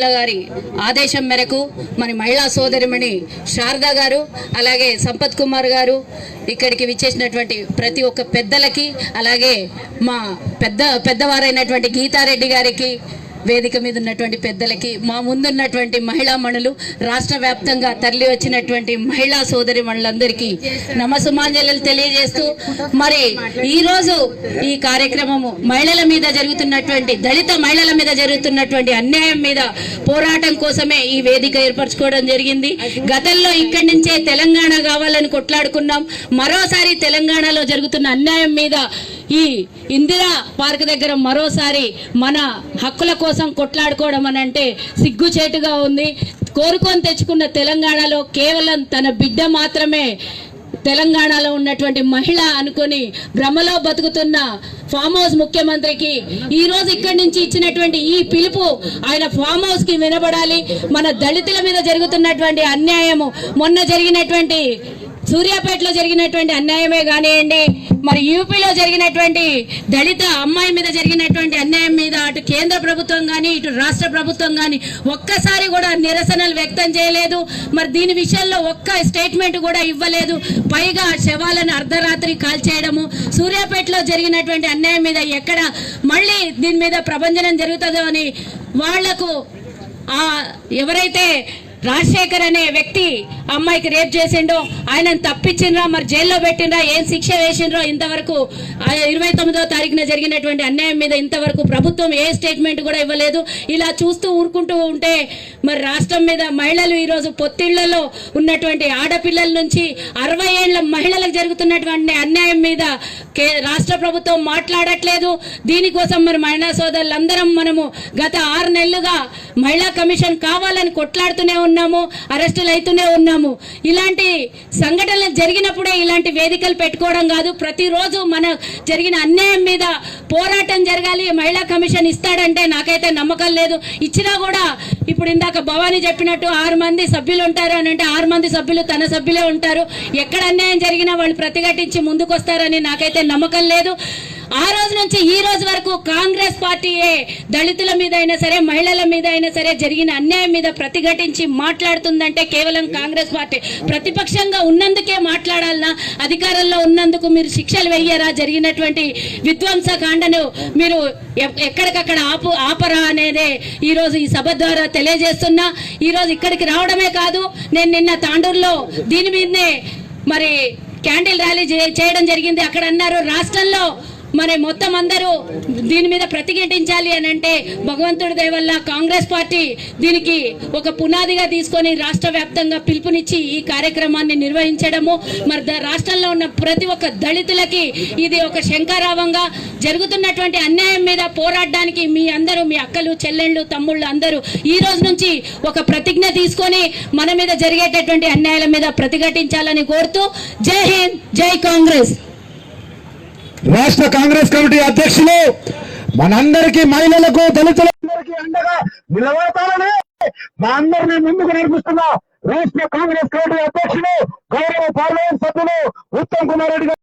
గారి ఆదేశం మేరకు మరి మహిళా సోదరిమణి శారదా గారు అలాగే సంపత్ కుమార్ గారు ఇక్కడికి విచ్చేసినటువంటి ప్రతి ఒక్క పెద్దలకి అలాగే మా పెద్దవారైనటువంటి గీతారెడ్డి గారికి వేదిక మీద ఉన్నటువంటి పెద్దలకి మా ముందున్నటువంటి మహిళా మణులు రాష్ట్ర వ్యాప్తంగా తరలి వచ్చినటువంటి మహిళా సోదరి మణులందరికీ నమస్సుమాంజలు తెలియజేస్తూ మరి ఈరోజు ఈ కార్యక్రమము మహిళల మీద జరుగుతున్నటువంటి దళిత మహిళల మీద జరుగుతున్నటువంటి అన్యాయం మీద పోరాటం కోసమే ఈ వేదిక ఏర్పరచుకోవడం జరిగింది. గతంలో ఇక్కడి నుంచే తెలంగాణ కావాలని కొట్లాడుకున్నాం. మరోసారి తెలంగాణలో జరుగుతున్న అన్యాయం మీద ఈ ఇందిరా పార్క్ దగ్గర మరోసారి మన హక్కుల కోసం కొట్లాడుకోవడం అని అంటే సిగ్గుచేటుగా ఉంది. కోరుకొని తెచ్చుకున్న తెలంగాణలో కేవలం తన బిడ్డ మాత్రమే తెలంగాణలో ఉన్నటువంటి మహిళ అనుకొని భ్రమలో బతుకుతున్న ఫామ్ హౌస్ ముఖ్యమంత్రికి ఈ రోజు ఇక్కడి నుంచి ఇచ్చినటువంటి ఈ పిలుపు ఆయన ఫామ్ హౌస్ కి వినబడాలి. మన దళితుల మీద జరుగుతున్నటువంటి అన్యాయము మొన్న జరిగినటువంటి సూర్యాపేటలో జరిగినటువంటి అన్యాయమే కానివ్వండి, మరి యూపీలో జరిగినటువంటి దళిత అమ్మాయి మీద జరిగినటువంటి అన్యాయం మీద అటు కేంద్ర ప్రభుత్వం కానీ ఇటు రాష్ట్ర ప్రభుత్వం కానీ ఒక్కసారి కూడా నిరసనలు వ్యక్తం చేయలేదు. మరి దీని విషయంలో ఒక్క స్టేట్మెంట్ కూడా ఇవ్వలేదు. పైగా శవాలను అర్ధరాత్రి కాల్చేయడము, సూర్యాపేటలో జరిగినటువంటి అన్యాయం మీద ఎక్కడ మళ్ళీ దీని మీద ప్రభంజనం జరుగుతుందో అని వాళ్లకు ఎవరైతే రాజశేఖర్ అనే వ్యక్తి అమ్మాయికి రేప్ చేసిండో ఆయనను తప్పించిండ్రా, మరి జైల్లో పెట్టిండ్రా, ఏం శిక్ష వేసిండ్రో ఇంతవరకు 29వ తారీఖున జరిగినటువంటి అన్యాయం మీద ఇంతవరకు ప్రభుత్వం ఏ స్టేట్మెంట్ కూడా ఇవ్వలేదు. ఇలా చూస్తూ ఊరుకుంటూ ఉంటే మరి రాష్ట్రం మీద మహిళలు ఈరోజు పొత్తిళ్లలో ఉన్నటువంటి ఆడపిల్లల నుంచి 60 ఏళ్ల మహిళలకు జరుగుతున్నటువంటి అన్యాయం మీద రాష్ట్ర ప్రభుత్వం మాట్లాడట్లేదు. దీనికోసం మరి మహిళా సోదరులందరం మనము గత 6 నెలలుగా మహిళా కమిషన్ కావాలని కొట్లాడుతూనే ఉన్నాము, అరెస్టులు అవుతూనే ఉన్నాము. ఇలాంటి సంఘటనలు జరిగినప్పుడే ఇలాంటి వేదికలు పెట్టుకోవడం కాదు, ప్రతిరోజు మన జరిగిన అన్యాయం మీద పోరాటం జరగాలి. మహిళా కమిషన్ ఇస్తాడంటే నాకైతే నమ్మకం లేదు. ఇచ్చినా కూడా ఇప్పుడు ఇందాక భవానీ చెప్పినట్టు 6 మంది సభ్యులు ఉంటారు అని అంటే 6 మంది సభ్యులు తన సభ్యులే ఉంటారు. ఎక్కడ అన్యాయం జరిగినా వాళ్ళు ప్రతిఘటించి ముందుకొస్తారని నాకైతే నమ్మకం లేదు. ఆ రోజు నుంచి ఈ రోజు వరకు కాంగ్రెస్ పార్టీయే దళితుల మీద అయినా సరే మహిళల మీద అయినా సరే జరిగిన అన్యాయం మీద ప్రతిఘటించి మాట్లాడుతుందంటే కేవలం కాంగ్రెస్ పార్టీ. ప్రతిపక్షంగా ఉన్నందుకే మాట్లాడాలన్నా, అధికారంలో ఉన్నందుకు మీరు శిక్షలు వెయ్యరా, జరిగినటువంటి విధ్వంసకాండను మీరు ఎక్కడికక్కడ ఆపరా అనేదే ఈ రోజు ఈ సభ ద్వారా తెలియజేస్తున్నా. ఈ రోజు ఇక్కడికి రావడమే కాదు, నేను నిన్న తాండూరులో దీని మీదనే మరి క్యాండిల్ ర్యాలీ చేయడం జరిగింది. అక్కడ అన్నారు రాష్ట్రంలో మరి మొత్తం అందరూ దీని మీద ప్రతిఘటించాలి అని అంటే భగవంతుడి దయ వల్ల కాంగ్రెస్ పార్టీ దీనికి ఒక పునాదిగా తీసుకొని రాష్ట్ర వ్యాప్తంగా పిలుపునిచ్చి ఈ కార్యక్రమాన్ని నిర్వహించడము, మరి రాష్ట్రంలో ఉన్న ప్రతి ఒక్క దళితులకి ఇది ఒక శంఖారావంగా జరుగుతున్నటువంటి అన్యాయం మీద పోరాడడానికి మీ అందరూ, మీ అక్కలు చెల్లెళ్ళు తమ్ముళ్ళు అందరూ ఈ రోజు నుంచి ఒక ప్రతిజ్ఞ తీసుకొని మన మీద జరిగేటటువంటి అన్యాయాల మీద ప్రతిఘటించాలని కోరుతూ జై హింద్, జై కాంగ్రెస్. రాష్ట్ర కాంగ్రెస్ కమిటీ అధ్యక్షులు మనందరికీ, మహిళలకు, దళితులందరికీ అండగా నిలబడతారని మా అందరినీ ముందుకు నడిపిస్తున్న రాష్ట్ర కాంగ్రెస్ కమిటీ అధ్యక్షులు గౌరవ పార్లమెంట్ సభ్యులు ఉత్తమ్ కుమార్ రెడ్డి గారు.